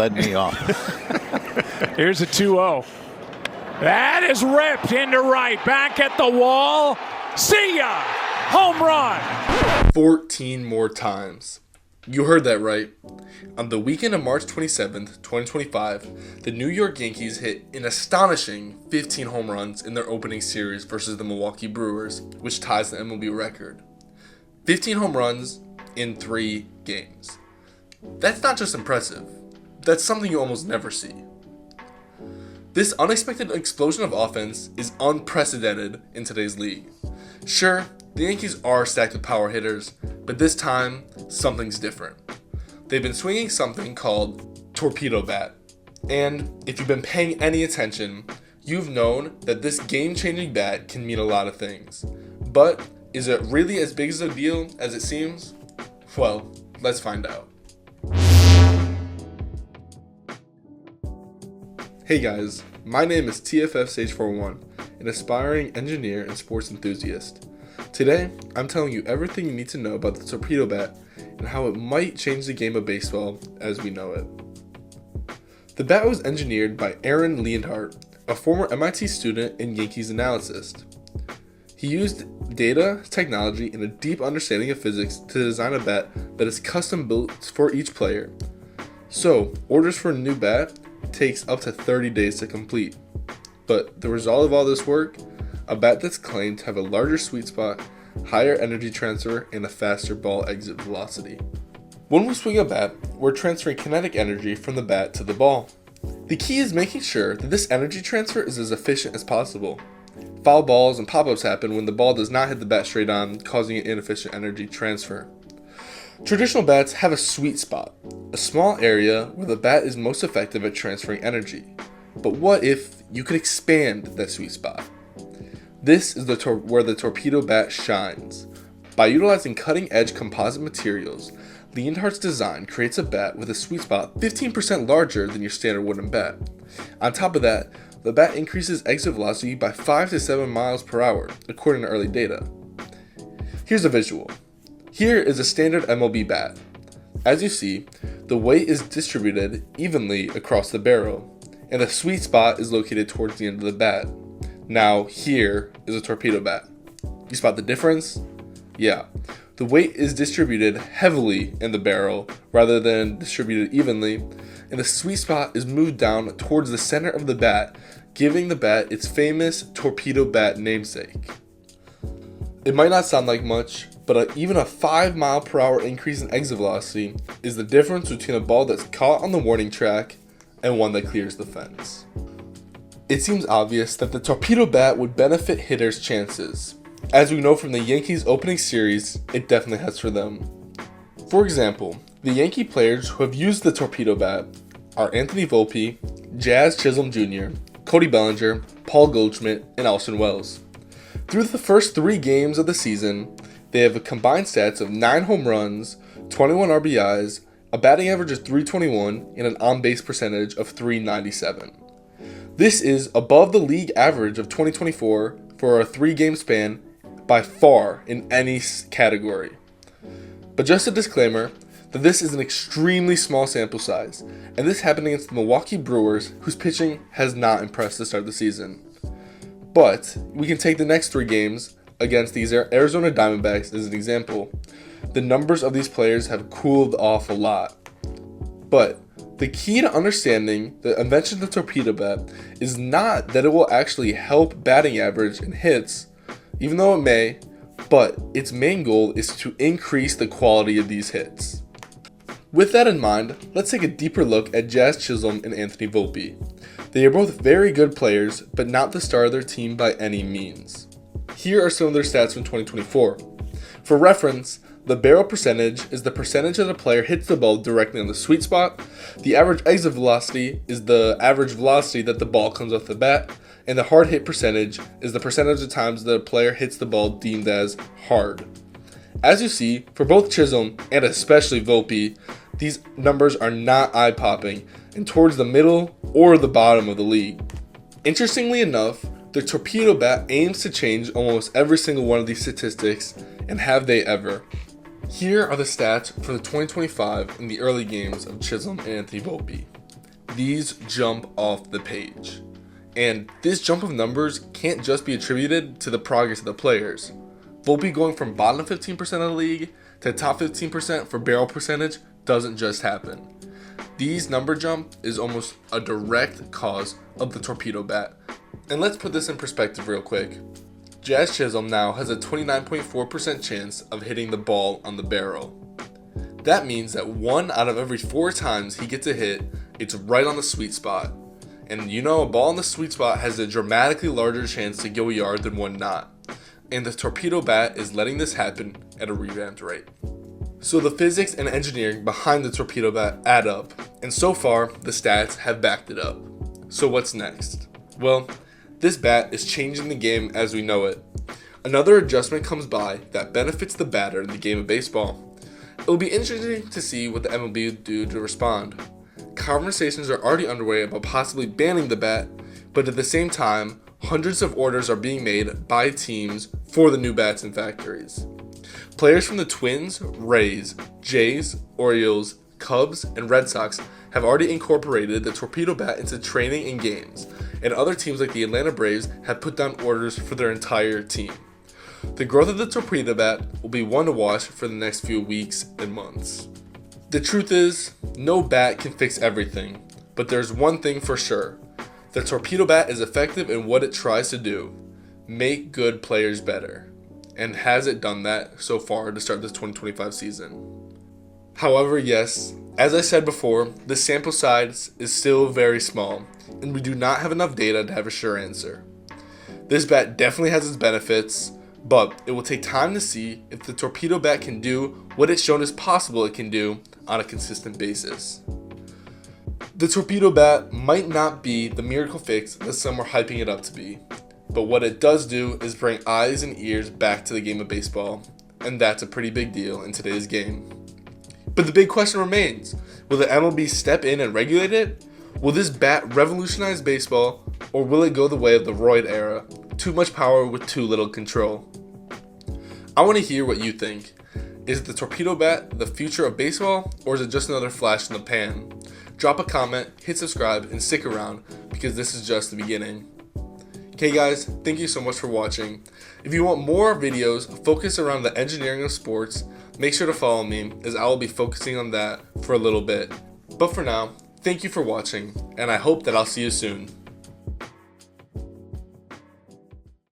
led me off. Here's a 2-0. That is ripped into right. Back at the wall. See ya! Home run! 14 more times. You heard that right. On the weekend of March 27th, 2025, the New York Yankees hit an astonishing 15 home runs in their opening series versus the Milwaukee Brewers, which ties the MLB record. 15 home runs in 3 games. That's not just impressive. That's something you almost never see. This unexpected explosion of offense is unprecedented in today's league. Sure, the Yankees are stacked with power hitters, but this time, something's different. They've been swinging something called Torpedo bat, and if you've been paying any attention, you've known that this game-changing bat can mean a lot of things. But is it really as big as a deal as it seems? Well, let's find out. Hey guys, my name is TFF Sage 41, an aspiring engineer and sports enthusiast. Today, I'm telling you everything you need to know about the Torpedo bat and how it might change the game of baseball as we know it. The bat was engineered by Aaron Leonhardt, a former MIT student and Yankees analyst. He used data, technology, and a deep understanding of physics to design a bat that is custom built for each player. So, orders for a new bat takes up to 30 days to complete. But the result of all this work, a bat that's claimed to have a larger sweet spot, higher energy transfer, and a faster ball exit velocity. When we swing a bat, we're transferring kinetic energy from the bat to the ball. The key is making sure that this energy transfer is as efficient as possible. Foul balls and pop-ups happen when the ball does not hit the bat straight on, causing an inefficient energy transfer. Traditional bats have a sweet spot, a small area where the bat is most effective at transferring energy. But what if you could expand that sweet spot? This is where the Torpedo bat shines. By utilizing cutting-edge composite materials, Leonhardt's design creates a bat with a sweet spot 15% larger than your standard wooden bat. On top of that, the bat increases exit velocity by 5 to 7 miles per hour, according to early data. Here's a visual. Here is a standard MLB bat. As you see, the weight is distributed evenly across the barrel, and the sweet spot is located towards the end of the bat. Now, here is a Torpedo bat. You spot the difference? Yeah. The weight is distributed heavily in the barrel rather than distributed evenly, and the sweet spot is moved down towards the center of the bat, giving the bat its famous Torpedo bat namesake. It might not sound like much, but even a 5 mile per hour increase in exit velocity is the difference between a ball that's caught on the warning track and one that clears the fence. It seems obvious that the Torpedo bat would benefit hitters' chances. As we know from the Yankees' opening series, it definitely has for them. For example, the Yankee players who have used the Torpedo bat are Anthony Volpe, Jazz Chisholm Jr., Cody Bellinger, Paul Goldschmidt, and Austin Wells. Through the first 3 games of the season, they have a combined stats of 9 home runs, 21 RBIs, a batting average of .321, and an on-base percentage of .397. This is above the league average of 2024 for a 3-game span by far in any category. But just a disclaimer that this is an extremely small sample size, and this happened against the Milwaukee Brewers, whose pitching has not impressed to start the season. But we can take the next 3 games against these Arizona Diamondbacks as an example. The numbers of these players have cooled off a lot. But the key to understanding the invention of the Torpedo bat is not that it will actually help batting average and hits, even though it may, but its main goal is to increase the quality of these hits. With that in mind, let's take a deeper look at Jazz Chisholm and Anthony Volpe. They are both very good players, but not the star of their team by any means. Here are some of their stats from 2024. For reference, the barrel percentage is the percentage that a player hits the ball directly on the sweet spot. The average exit velocity is the average velocity that the ball comes off the bat. And the hard hit percentage is the percentage of times that a player hits the ball deemed as hard. As you see, for both Chisholm and especially Volpe, these numbers are not eye-popping and towards the middle or the bottom of the league. Interestingly enough, the Torpedo bat aims to change almost every single one of these statistics, and have they ever. Here are the stats for the 2025 in the early games of Chisholm and Anthony Volpe. these jump off the page. And this jump of numbers can't just be attributed to the progress of the players. Volpe going from bottom 15% of the league to top 15% for barrel percentage doesn't just happen. These number jump is almost a direct cause of the Torpedo bat. And let's put this in perspective real quick. Jazz Chisholm now has a 29.4% chance of hitting the ball on the barrel. That means that 1 out of every 4 times he gets a hit, it's right on the sweet spot. And you know, a ball in the sweet spot has a dramatically larger chance to go a yard than one not. And the Torpedo bat is letting this happen at a revamped rate. So the physics and engineering behind the Torpedo bat add up, and so far the stats have backed it up. So what's next? Well, this bat is changing the game as we know it. Another adjustment comes by that benefits the batter in the game of baseball. It will be interesting to see what the MLB will do to respond. Conversations are already underway about possibly banning the bat, but at the same time, hundreds of orders are being made by teams for the new bats in factories. Players from the Twins, Rays, Jays, Orioles, Cubs, and Red Sox have already incorporated the Torpedo bat into training and games, and other teams like the Atlanta Braves have put down orders for their entire team. The growth of the Torpedo bat will be one to watch for the next few weeks and months. The truth is, no bat can fix everything, but there's one thing for sure. The Torpedo bat is effective in what it tries to do, make good players better, and has it done that so far to start this 2025 season. However, yes, as I said before, the sample size is still very small, and we do not have enough data to have a sure answer. This bat definitely has its benefits, but it will take time to see if the Torpedo bat can do what it's shown is possible it can do on a consistent basis. The Torpedo bat might not be the miracle fix that some are hyping it up to be, but what it does do is bring eyes and ears back to the game of baseball, and that's a pretty big deal in today's game. But the big question remains, will the MLB step in and regulate it? Will this bat revolutionize baseball, or will it go the way of the Royd era? Too much power with too little control. I want to hear what you think. Is the Torpedo bat the future of baseball, or is it just another flash in the pan? Drop a comment, hit subscribe, and stick around because this is just the beginning. Okay guys, thank you so much for watching. If you want more videos focused around the engineering of sports, make sure to follow me as I will be focusing on that for a little bit. But for now, thank you for watching, and I hope that I'll see you soon.